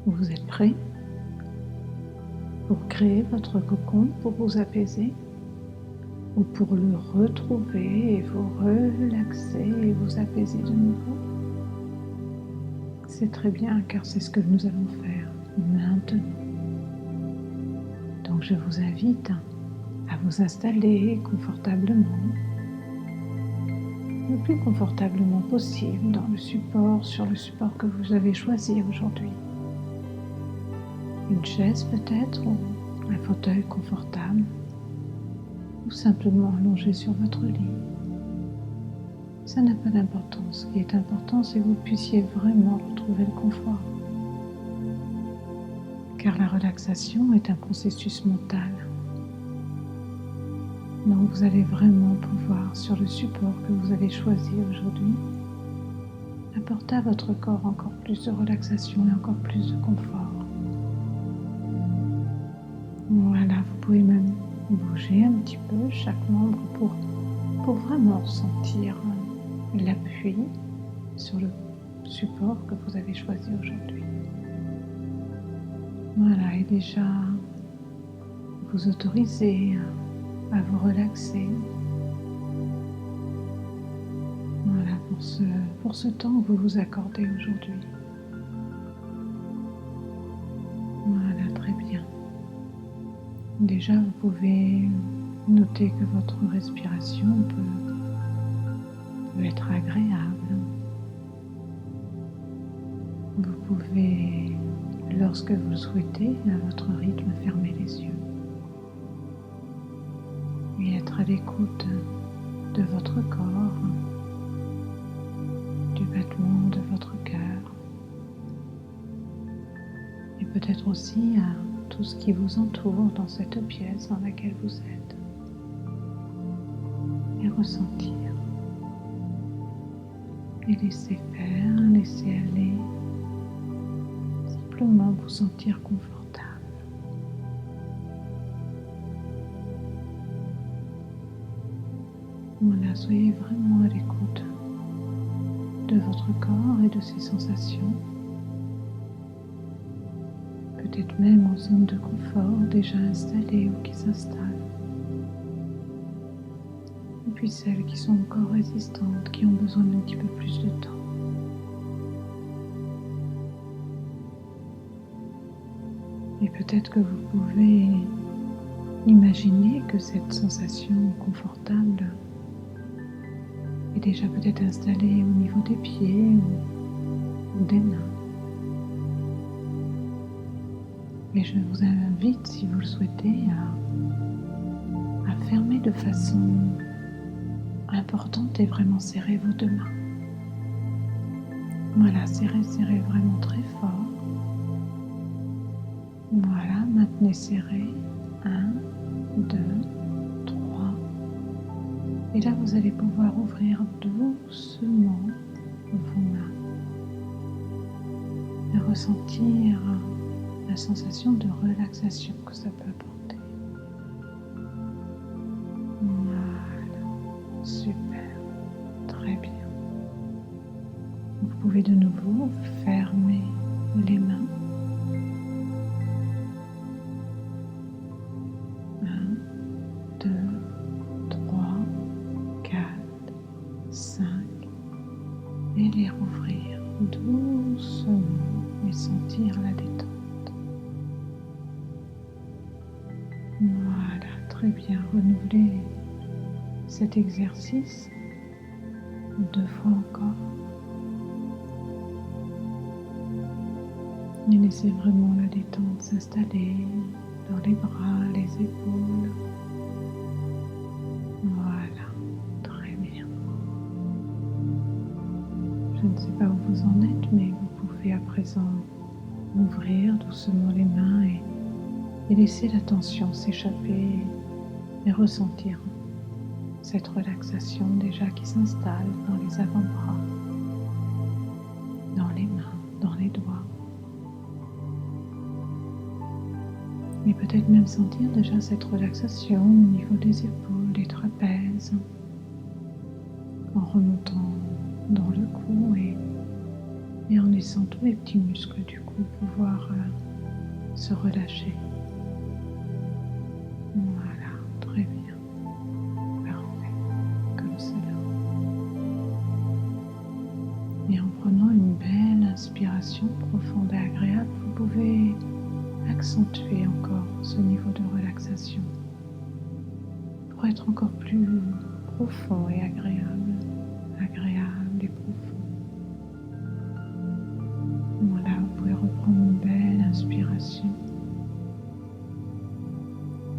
Vous êtes prêt pour créer votre cocon, pour vous apaiser ou pour le retrouver et vous relaxer et vous apaiser de nouveau? C'est très bien car c'est ce que nous allons faire maintenant. Donc je vous invite à vous installer confortablement, le plus confortablement possible sur le support que vous avez choisi aujourd'hui. Une chaise peut-être ou un fauteuil confortable ou simplement allongé sur votre lit. Ça n'a pas d'importance. Ce qui est important, c'est que vous puissiez vraiment retrouver le confort. Car la relaxation est un processus mental. Donc vous allez vraiment pouvoir, sur le support que vous avez choisi aujourd'hui, apporter à votre corps encore plus de relaxation et encore plus de confort. Voilà, vous pouvez même bouger un petit peu chaque membre pour vraiment sentir l'appui sur le support que vous avez choisi aujourd'hui. Voilà, et déjà vous autorisez à vous relaxer. Voilà, pour ce temps que vous vous accordez aujourd'hui. Voilà, très bien. Déjà, vous pouvez noter que votre respiration peut être agréable. Vous pouvez, lorsque vous le souhaitez, à votre rythme, fermer les yeux et être à l'écoute de votre corps, du battement de votre cœur et peut-être aussi à tout ce qui vous entoure dans cette pièce dans laquelle vous êtes et ressentir et laisser faire, laisser aller, simplement vous sentir confortable. Voilà, soyez vraiment à l'écoute de votre corps et de ses sensations. Peut-être même aux zones de confort déjà installées ou qui s'installent. Et puis celles qui sont encore résistantes, qui ont besoin d'un petit peu plus de temps. Et peut-être que vous pouvez imaginer que cette sensation confortable est déjà peut-être installée au niveau des pieds ou des mains. Et je vous invite, si vous le souhaitez, à fermer de façon importante et vraiment serrer vos deux mains. Voilà, serrez vraiment très fort. Voilà, maintenez serré. 1, 2, 3. Et là, vous allez pouvoir ouvrir doucement vos mains et ressentir la sensation de relaxation que ça peut apporter. Voilà, super, très bien. Vous pouvez de nouveau fermer les mains. 1, 2, 3, 4, 5 et les rouvrir doucement et sentir la détente. Voilà, très bien. Renouvelez cet exercice 2 fois encore. Et laissez vraiment la détente s'installer dans les bras, les épaules. Voilà, très bien. Je ne sais pas où vous en êtes, mais vous pouvez à présent ouvrir doucement les mains et laisser la tension s'échapper et ressentir cette relaxation déjà qui s'installe dans les avant-bras, dans les mains, dans les doigts. Et peut-être même sentir déjà cette relaxation au niveau des épaules, des trapèzes, en remontant dans le cou Et en laissant tous les petits muscles du cou pouvoir se relâcher. Voilà, très bien. Parfait. Comme cela. Et en prenant une belle inspiration profonde et agréable, vous pouvez accentuer encore ce niveau de relaxation pour être encore plus profond et agréable et profond. Voilà, vous pouvez reprendre une belle inspiration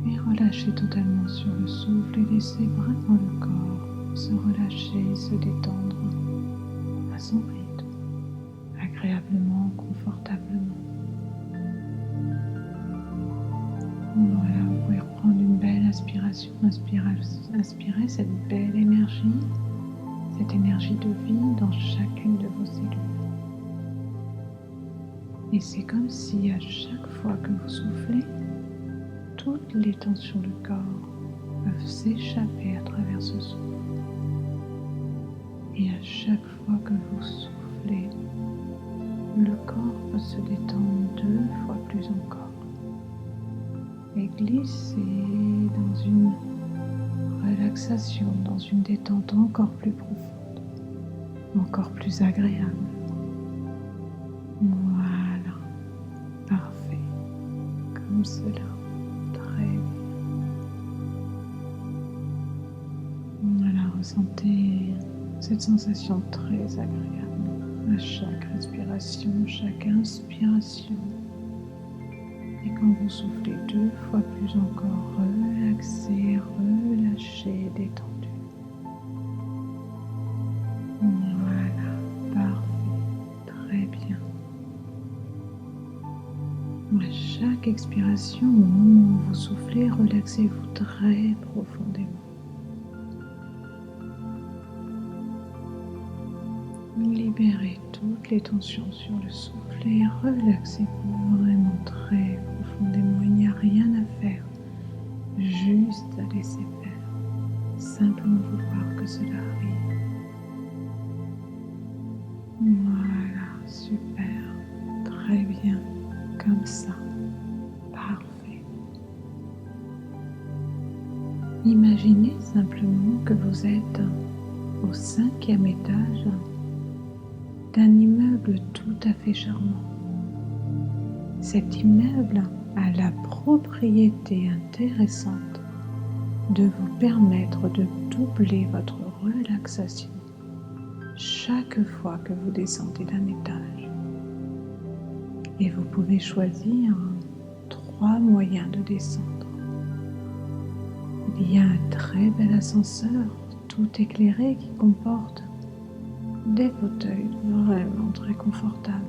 et relâcher totalement sur le souffle et laisser vraiment le corps se relâcher, se détendre à son rythme, agréablement, confortablement. Voilà, vous pouvez reprendre une belle inspiration, inspirer cette belle énergie, cette énergie de vie dans chacune de vos cellules. Et c'est comme si à chaque fois que vous soufflez, toutes les tensions du corps peuvent s'échapper à travers ce souffle. Et à chaque fois que vous soufflez, le corps peut se détendre 2 fois plus encore et glisser dans une relaxation, dans une détente encore plus profonde, encore plus agréable. Voilà, parfait, comme cela, très bien. Voilà, ressentez cette sensation très agréable à chaque respiration, chaque inspiration. Et quand vous soufflez 2 fois plus encore, relaxé, relâché, détendu. Voilà, parfait, très bien. À chaque expiration, au moment où vous soufflez, relaxez-vous très profondément. Libérez toutes les tensions sur le souffle et relaxez-vous vraiment très profondément. Il n'y a rien à faire, juste à laisser faire. Simplement vouloir que cela arrive. Voilà, super, très bien, comme ça, parfait. Imaginez simplement que vous êtes au 5e étage d'un immeuble tout à fait charmant. Cet immeuble a la propriété intéressante de vous permettre de doubler votre relaxation chaque fois que vous descendez d'un étage. Et vous pouvez choisir 3 moyens de descendre. Il y a un très bel ascenseur tout éclairé qui comporte des fauteuils vraiment très confortables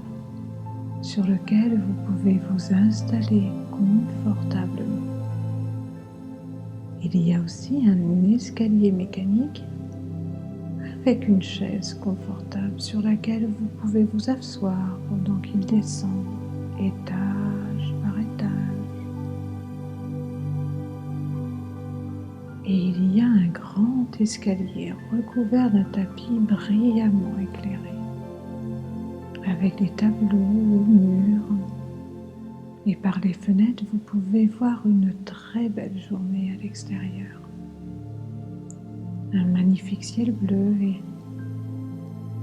sur lesquels vous pouvez vous installer confortablement. Il y a aussi un escalier mécanique avec une chaise confortable sur laquelle vous pouvez vous asseoir pendant qu'il descend étage par étage. Et il y a un grand escalier recouvert d'un tapis brillamment éclairé, avec des tableaux au mur. Et par les fenêtres, vous pouvez voir une très belle journée à l'extérieur. Un magnifique ciel bleu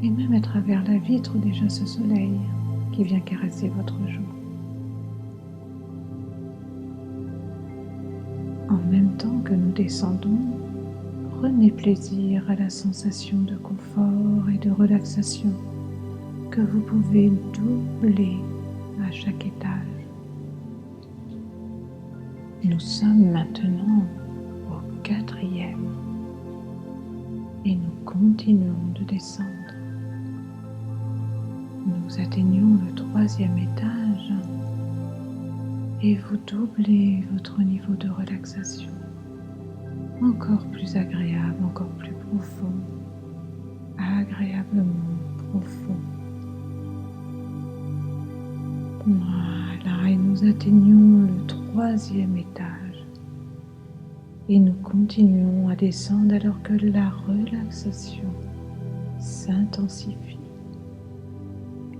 et même à travers la vitre déjà ce soleil qui vient caresser votre joue. En même temps que nous descendons, prenez plaisir à la sensation de confort et de relaxation que vous pouvez doubler à chaque étage. Nous sommes maintenant au 4e et nous continuons de descendre. Nous atteignons le 3e étage et vous doublez votre niveau de relaxation. Encore plus agréable, encore plus profond, agréablement profond. Voilà, et nous atteignons le 3e étage et nous continuons à descendre alors que la relaxation s'intensifie.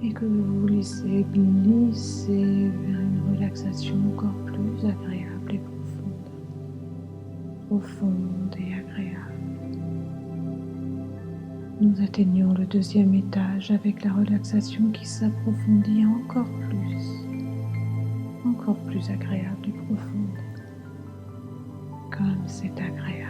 et que vous vous laissez glisser vers une relaxation encore plus agréable et profonde et agréable. Nous atteignons le deuxième étage avec la relaxation qui s'approfondit encore plus agréable et profonde. Comme c'est agréable.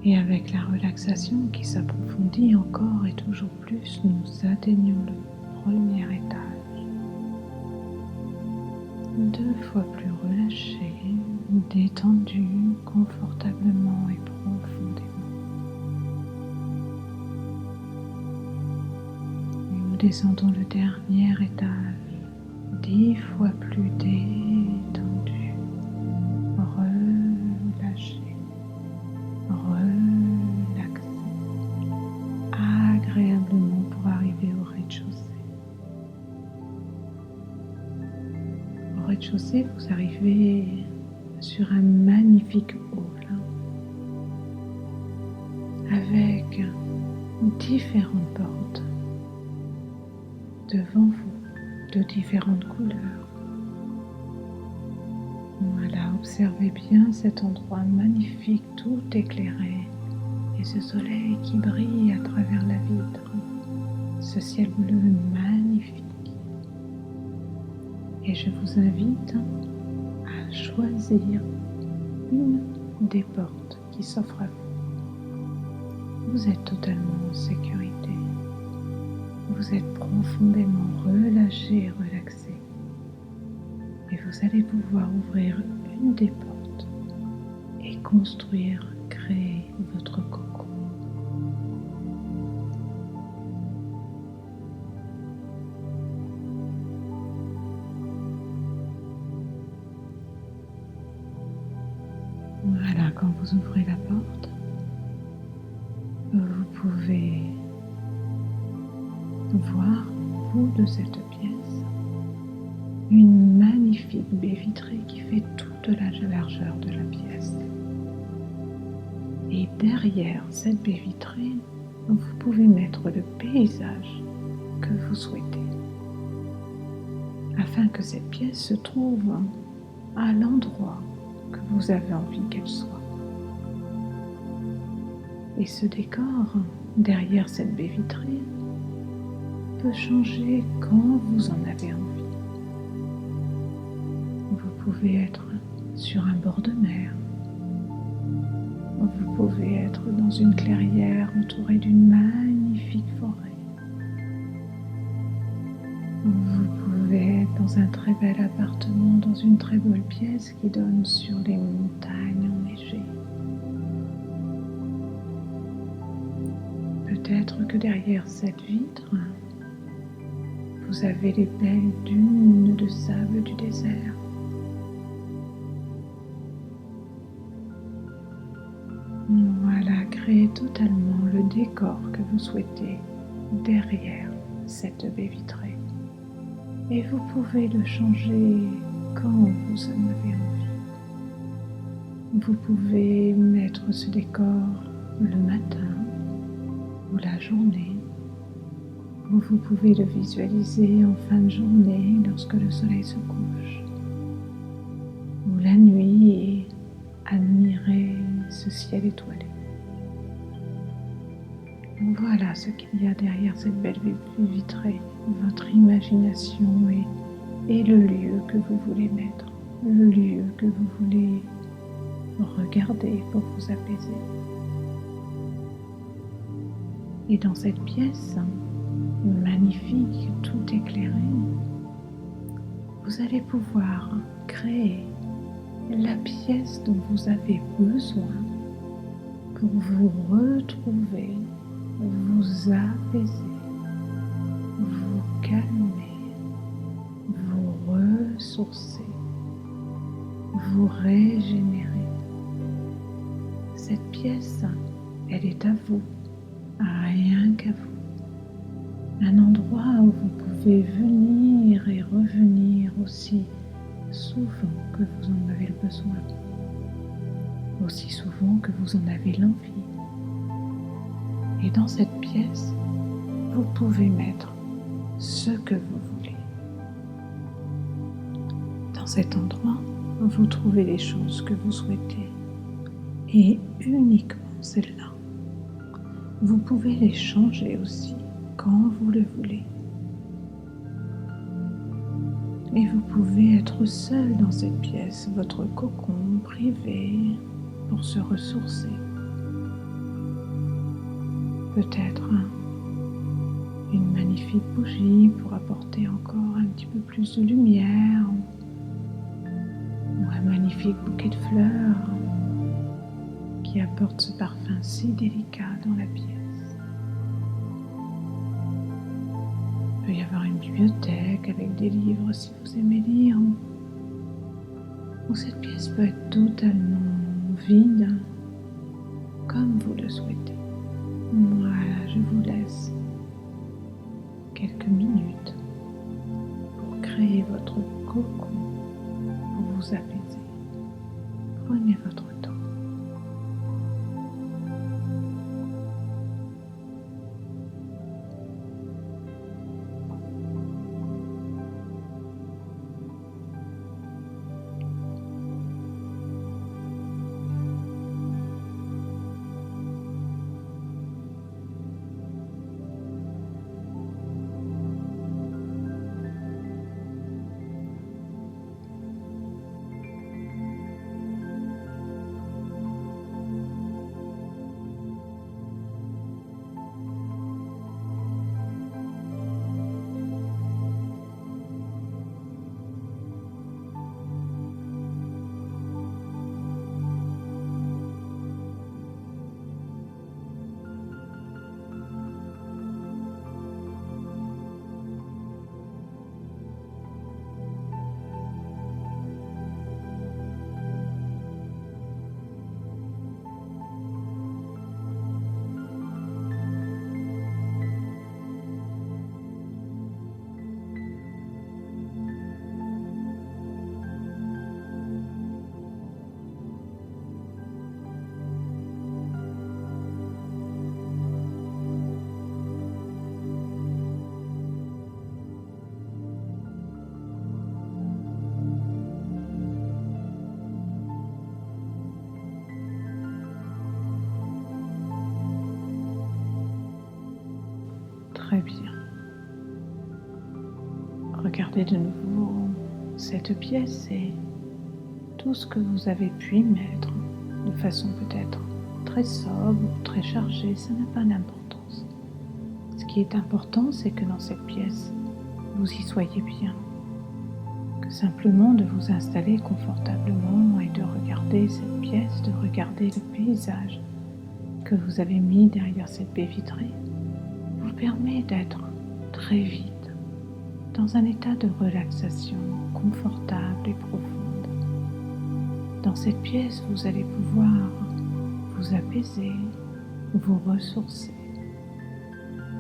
Et avec la relaxation qui s'approfondit encore et toujours plus, nous atteignons le premier étage. 2 fois plus relâché, détendu confortablement et profondément. Et nous descendons le dernier étage, 10 fois plus détendu, relâché, relaxé, agréablement pour arriver au rez-de-chaussée. Au rez-de-chaussée, vous arrivez sur un magnifique hall avec différentes portes devant vous de différentes couleurs. Voilà, observez bien cet endroit magnifique, tout éclairé et ce soleil qui brille à travers la vitre, ce ciel bleu magnifique. Et je vous invite à choisir une des portes qui s'offre à vous. Vous êtes totalement en sécurité. Vous êtes profondément relâché et relaxé. Et vous allez pouvoir ouvrir une des portes et construire, créer votre cocon. Voilà, quand vous ouvrez la porte, vous pouvez voir au bout de cette pièce une magnifique baie vitrée qui fait toute la largeur de la pièce. Et derrière cette baie vitrée, vous pouvez mettre le paysage que vous souhaitez, afin que cette pièce se trouve à l'endroit que vous avez envie qu'elle soit. Et ce décor, derrière cette baie vitrée, peut changer quand vous en avez envie. Vous pouvez être sur un bord de mer. Vous pouvez être dans une clairière entourée d'une magnifique forêt. Vous pouvez être dans un très bel appartement, dans une très belle pièce qui donne sur les montagnes enneigées. Peut-être que derrière cette vitre, vous avez les belles dunes de sable du désert. Voilà, créez totalement le décor que vous souhaitez derrière cette baie vitrée. Et vous pouvez le changer quand vous en avez envie. Vous pouvez mettre ce décor le matin ou la journée. Vous pouvez le visualiser en fin de journée lorsque le soleil se couche. Ou la nuit et admirer ce ciel étoilé. Voilà ce qu'il y a derrière cette belle baie vitrée, votre imagination et le lieu que vous voulez mettre, le lieu que vous voulez regarder pour vous apaiser. Et dans cette pièce magnifique, tout éclairé, vous allez pouvoir créer la pièce dont vous avez besoin pour vous retrouver, vous apaiser, vous calmer, vous ressourcer, vous régénérer. Cette pièce, elle est à vous, rien qu'à vous. Un endroit où vous pouvez venir et revenir aussi souvent que vous en avez le besoin, aussi souvent que vous en avez l'envie. Et dans cette pièce, vous pouvez mettre ce que vous voulez. Dans cet endroit, vous trouvez les choses que vous souhaitez et uniquement celles-là. Vous pouvez les changer aussi quand vous le voulez. Et vous pouvez être seul dans cette pièce, votre cocon privé, pour se ressourcer. Peut-être une magnifique bougie pour apporter encore un petit peu plus de lumière, ou un magnifique bouquet de fleurs qui apporte ce parfum si délicat dans la pièce. Il peut y avoir une bibliothèque avec des livres si vous aimez lire, ou cette pièce peut être totalement vide, comme vous le souhaitez. Voilà, je vous laisse quelques minutes pour créer votre cocon, pour vous apaiser. Prenez votre temps. Très bien. Regardez de nouveau cette pièce et tout ce que vous avez pu y mettre de façon peut-être très sobre ou très chargée, ça n'a pas d'importance. Ce qui est important, c'est que dans cette pièce, vous y soyez bien. Que simplement de vous installer confortablement et de regarder cette pièce, de regarder le paysage que vous avez mis derrière cette baie vitrée, vous permet d'être très vite dans un état de relaxation confortable et profonde. Dans cette pièce, vous allez pouvoir vous apaiser, vous ressourcer.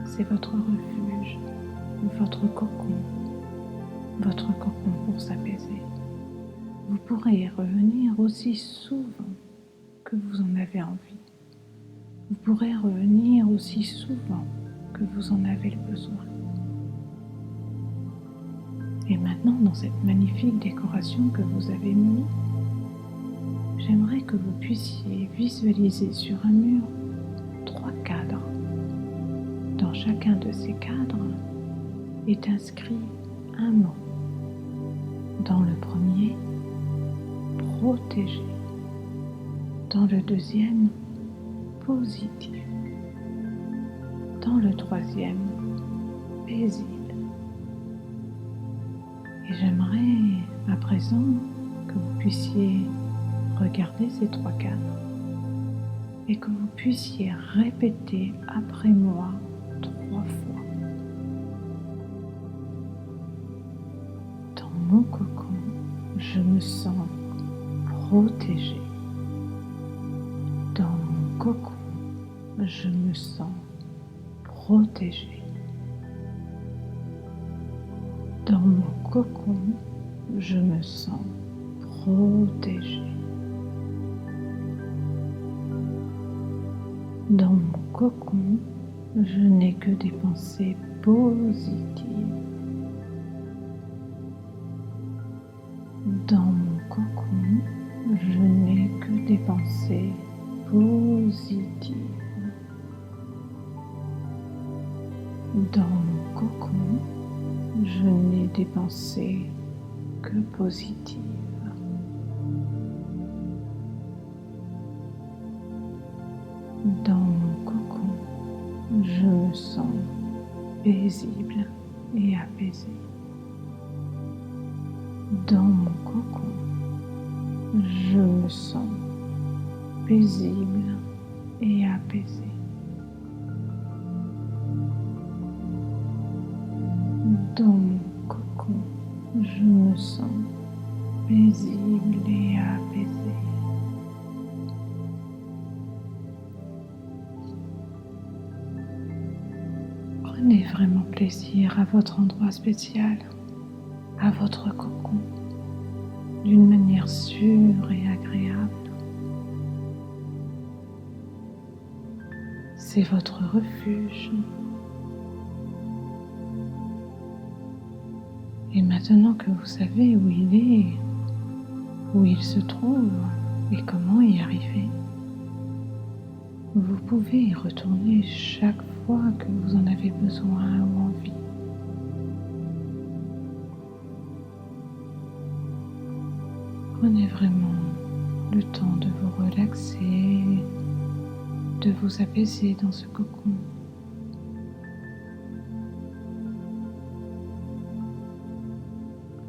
C'est votre refuge, votre cocon pour s'apaiser. Vous pourrez y revenir aussi souvent que vous en avez envie. Vous pourrez revenir aussi souvent que vous en avez le besoin. Et maintenant, dans cette magnifique décoration que vous avez mise, j'aimerais que vous puissiez visualiser sur un mur 3 cadres. Dans chacun de ces cadres est inscrit un mot. Dans le premier, protégé. Dans le deuxième, positif. Dans le troisième, paisible. Et j'aimerais à présent que vous puissiez regarder ces 3 cadres et que vous puissiez répéter après moi 3 fois. Dans mon cocon, je me sens protégée. Dans mon cocon, je me sens protégée. Dans mon cocon, je me sens protégée. Dans mon cocon, je n'ai que des pensées positives. Dans mon cocon, je n'ai que des pensées positives. Dans mon cocon, je n'ai des pensées que positives. Dans mon cocon, je me sens paisible et apaisé. Dans mon cocon, je me sens paisible et apaisé. Dans mon cocon, je me sens paisible et apaisé. Prenez vraiment plaisir à votre endroit spécial, à votre cocon, d'une manière sûre et agréable. C'est votre refuge. Et maintenant que vous savez où il est, où il se trouve et comment y arriver, vous pouvez y retourner chaque fois que vous en avez besoin ou envie. Prenez vraiment le temps de vous relaxer, de vous apaiser dans ce cocon.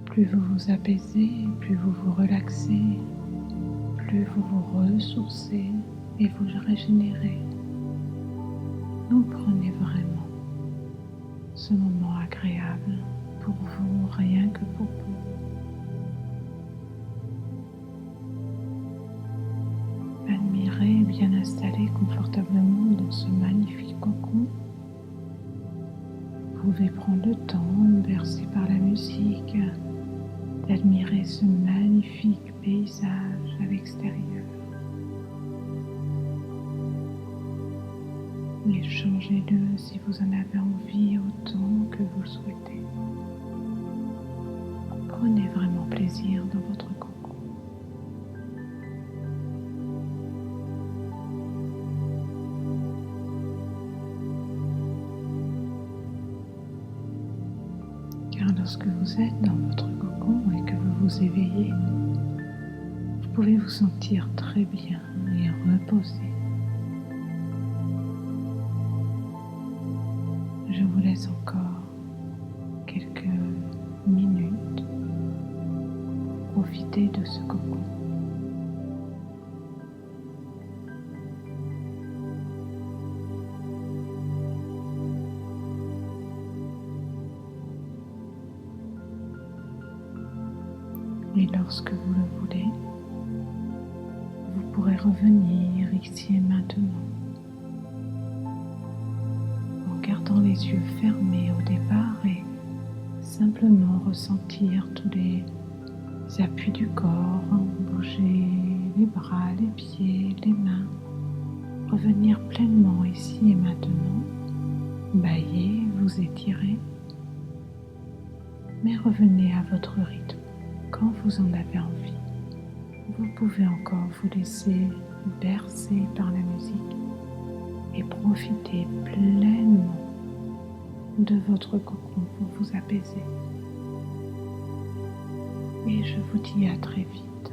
Plus vous vous apaisez, plus vous vous relaxez, plus vous vous ressourcez et vous régénérez. Donc prenez vraiment ce moment agréable pour vous, rien que pour vous. Admirez bien installé confortablement dans ce magnifique cocon. Vous pouvez prendre le temps, bercé par la musique, d'admirer ce magnifique paysage à l'extérieur. Et changez-le si vous en avez envie autant que vous le souhaitez. Prenez vraiment plaisir dans votre cocon. Car lorsque vous êtes dans votre cocon et que vous vous éveillez, vous pouvez vous sentir très bien et reposé. Je vous laisse encore quelques minutes pour profiter de ce cocon. Et lorsque vous le voulez, vous pourrez revenir ici et maintenant. Gardant les yeux fermés au départ et simplement ressentir tous les appuis du corps, bouger les bras, les pieds, les mains, revenir pleinement ici et maintenant, bâiller, vous étirer, mais revenez à votre rythme quand vous en avez envie. Vous pouvez encore vous laisser bercer par la musique et profitez pleinement de votre cocon pour vous apaiser. Et je vous dis à très vite.